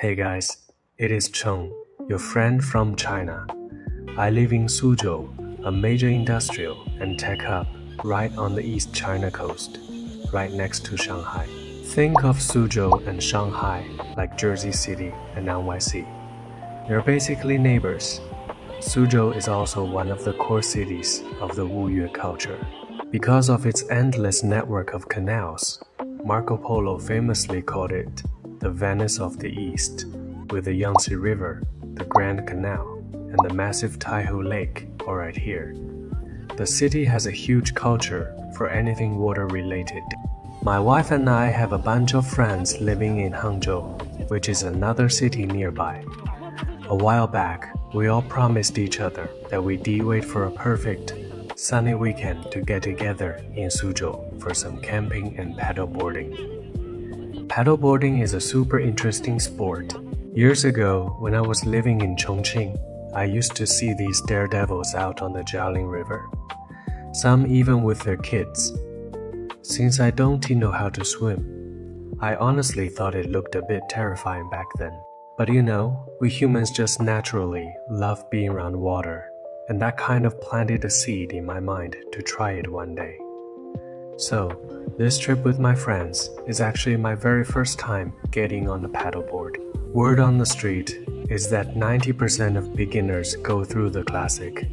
Hey guys, it is Cheng, your friend from China. I live in Suzhou, a major industrial and tech hub right on the East China coast, right next to Shanghai. Think of Suzhou and Shanghai like Jersey City and NYC. They're basically neighbors. Suzhou is also one of the core cities of the Wuyue culture. Because of its endless network of canals, Marco Polo famously called it the Venice of the East, with the Yangtze River, the Grand Canal, and the massive Taihu Lake all right here. The city has a huge culture for anything water-related. My wife and I have a bunch of friends living in Hangzhou, which is another city nearby. A while back, we all promised each other that we'd wait for a perfect, sunny weekend to get together in Suzhou for some camping and paddleboarding. Paddleboarding is a super interesting sport. Years ago, when I was living in Chongqing, I used to see these daredevils out on the Jialing River, some even with their kids. Since I don't know how to swim, I honestly thought it looked a bit terrifying back then. But you know, we humans just naturally love being around water, and that kind of planted a seed in my mind to try it one day. So, this trip with my friends is actually my very first time getting on a paddleboard. Word on the street is that 90% of beginners go through the classic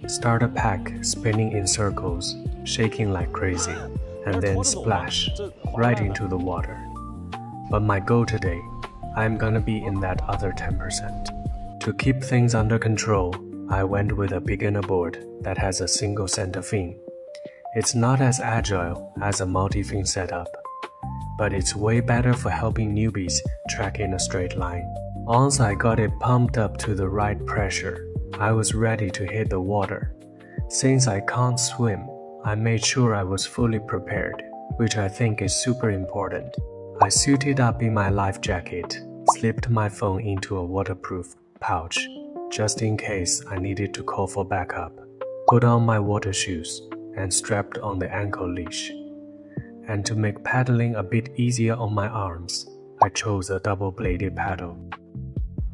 starter pack spinning in circles, shaking like crazy, and then splash right into the water. But my goal today, I'm gonna be in that other 10%. To keep things under control, I went with a beginner board that has a single center fin. It's not as agile as a multi-fin setup, but it's way better for helping newbies track in a straight line. Once I got it pumped up to the right pressure, I was ready to hit the water. Since I can't swim, I made sure I was fully prepared, which I think is super important. I suited up in my life jacket, slipped my phone into a waterproof pouch, just in case I needed to call for backup, put on my water shoes, and strapped on the ankle leash. And to make paddling a bit easier on my arms, I chose a double-bladed paddle.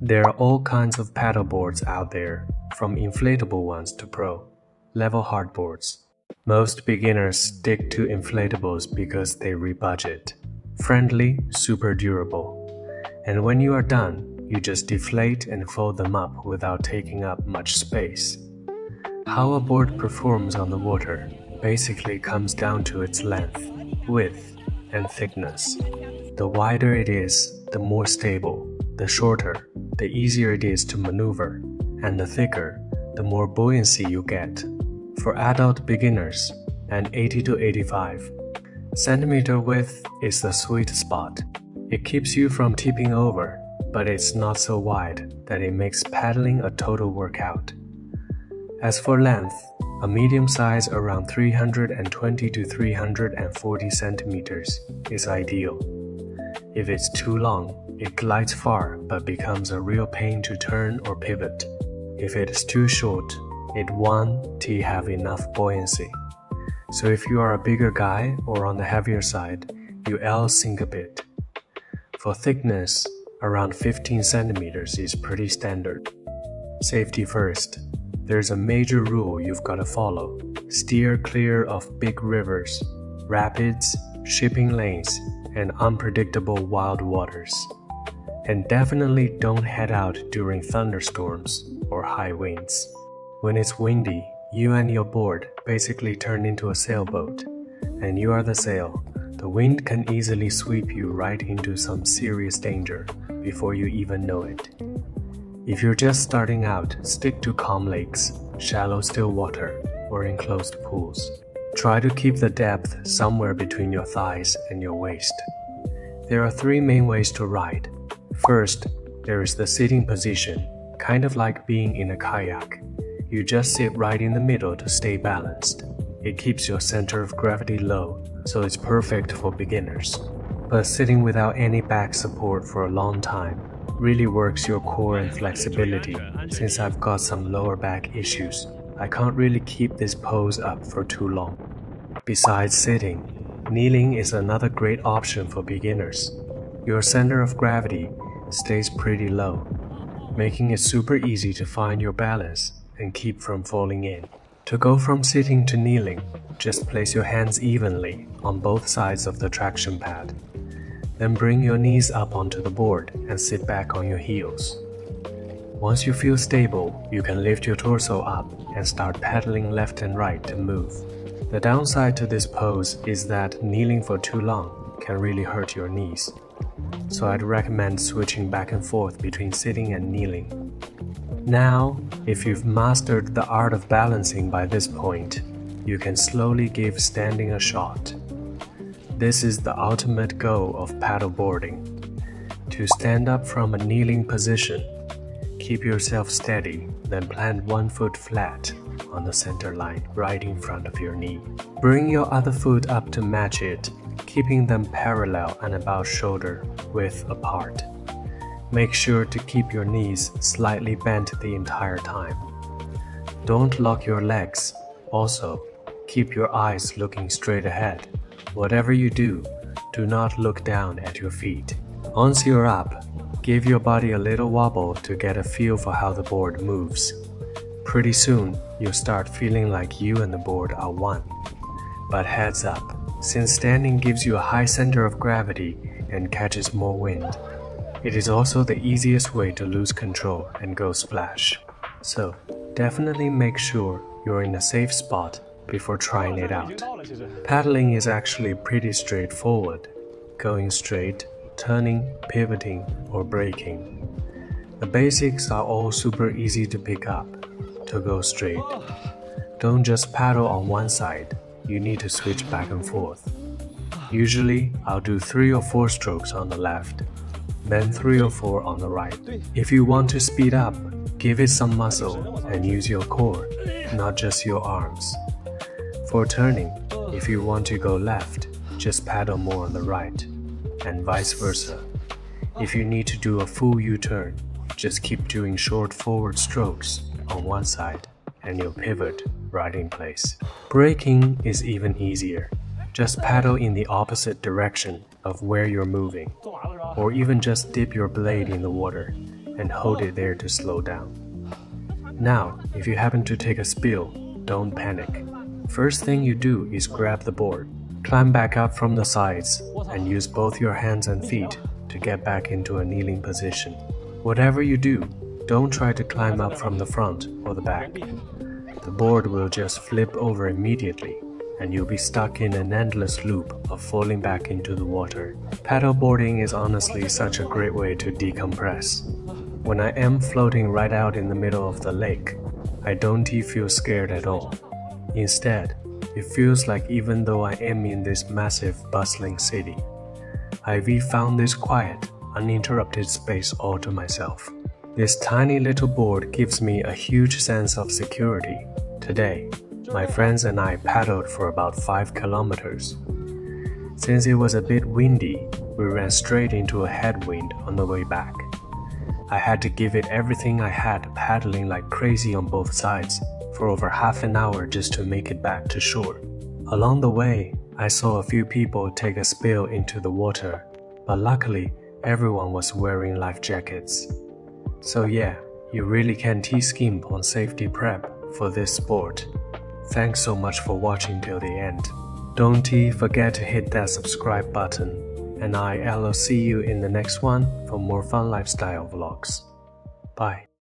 There are all kinds of paddleboards out there, from inflatable ones to pro, level hardboards. Most beginners stick to inflatables because they rebudget. Friendly, super durable. And when you are done, you just deflate and fold them up without taking up much space. How a board performs on the water basically comes down to its length, width, and thickness. The wider it is, the more stable. The shorter, the easier it is to maneuver. And the thicker, the more buoyancy you get. For adult beginners, an 80 to 85 centimeter width is the sweet spot. It keeps you from tipping over, but it's not so wide that it makes paddling a total workout. As for length, a medium size around 320 to 340 centimeters is ideal. If it's too long, it glides far but becomes a real pain to turn or pivot. If it is too short, it won't have enough buoyancy. So if you are a bigger guy or on the heavier side, you sink a bit. For thickness, around 15 centimeters is pretty standard. Safety first. There's a major rule you've got to follow. Steer clear of big rivers, rapids, shipping lanes, and unpredictable wild waters. And definitely don't head out during thunderstorms or high winds. When it's windy, you and your board basically turn into a sailboat, and you are the sail. The wind can easily sweep you right into some serious danger before you even know it. If you're just starting out, stick to calm lakes, shallow still water, or enclosed pools. Try to keep the depth somewhere between your thighs and your waist. There are 3 main ways to ride. First, there is the sitting position, kind of like being in a kayak. You just sit right in the middle to stay balanced. It keeps your center of gravity low, so it's perfect for beginners. But sitting without any back support for a long time really works your core and flexibility. Since I've got some lower back issues, I can't really keep this pose up for too long. Besides sitting, kneeling is another great option for beginners. Your center of gravity stays pretty low, making it super easy to find your balance and keep from falling in. To go from sitting to kneeling, just place your hands evenly on both sides of the traction pad. Then bring your knees up onto the board and sit back on your heels. Once you feel stable, you can lift your torso up and start paddling left and right to move. The downside to this pose is that kneeling for too long can really hurt your knees. So I'd recommend switching back and forth between sitting and kneeling. Now, if you've mastered the art of balancing by this point, you can slowly give standing a shot. This is the ultimate goal of paddleboarding. To stand up from a kneeling position, keep yourself steady, then plant one foot flat on the center line right in front of your knee. Bring your other foot up to match it, keeping them parallel and about shoulder width apart. Make sure to keep your knees slightly bent the entire time. Don't lock your legs. Also, keep your eyes looking straight ahead. Whatever you do, do not look down at your feet. Once you're up, give your body a little wobble to get a feel for how the board moves. Pretty soon, you'll start feeling like you and the board are one. But heads up, since standing gives you a high center of gravity and catches more wind, it is also the easiest way to lose control and go splash. So, definitely make sure you're in a safe spot before trying it out. Paddling is actually pretty straightforward, going straight, turning, pivoting, or braking. The basics are all super easy to pick up. To go straight, don't just paddle on one side, you need to switch back and forth. Usually, I'll do 3 or 4 strokes on the left, then 3 or 4 on the right. If you want to speed up, give it some muscle and use your core, not just your arms. For turning, if you want to go left, just paddle more on the right, and vice versa. If you need to do a full U-turn, just keep doing short forward strokes on one side, and you'll pivot right in place. Braking is even easier. Just paddle in the opposite direction of where you're moving, or even just dip your blade in the water and hold it there to slow down. Now, if you happen to take a spill, don't panic. First thing you do is grab the board, climb back up from the sides, and use both your hands and feet to get back into a kneeling position. Whatever you do, don't try to climb up from the front or the back. The board will just flip over immediately, and you'll be stuck in an endless loop of falling back into the water. Paddleboarding is honestly such a great way to decompress. When I am floating right out in the middle of the lake, I don't feel scared at all. Instead, it feels like even though I am in this massive, bustling city, I've found this quiet, uninterrupted space all to myself. This tiny little board gives me a huge sense of security. Today, my friends and I paddled for about 5 kilometers. Since it was a bit windy, we ran straight into a headwind on the way back. I had to give it everything I had paddling like crazy on both sides for over half an hour just to make it back to shore. Along the way, I saw a few people take a spill into the water, but luckily, everyone was wearing life jackets. So yeah, you really can skimp on safety prep for this sport. Thanks so much for watching till the end. Don't forget to hit that subscribe button, and I'll see you in the next one for more fun lifestyle vlogs. Bye.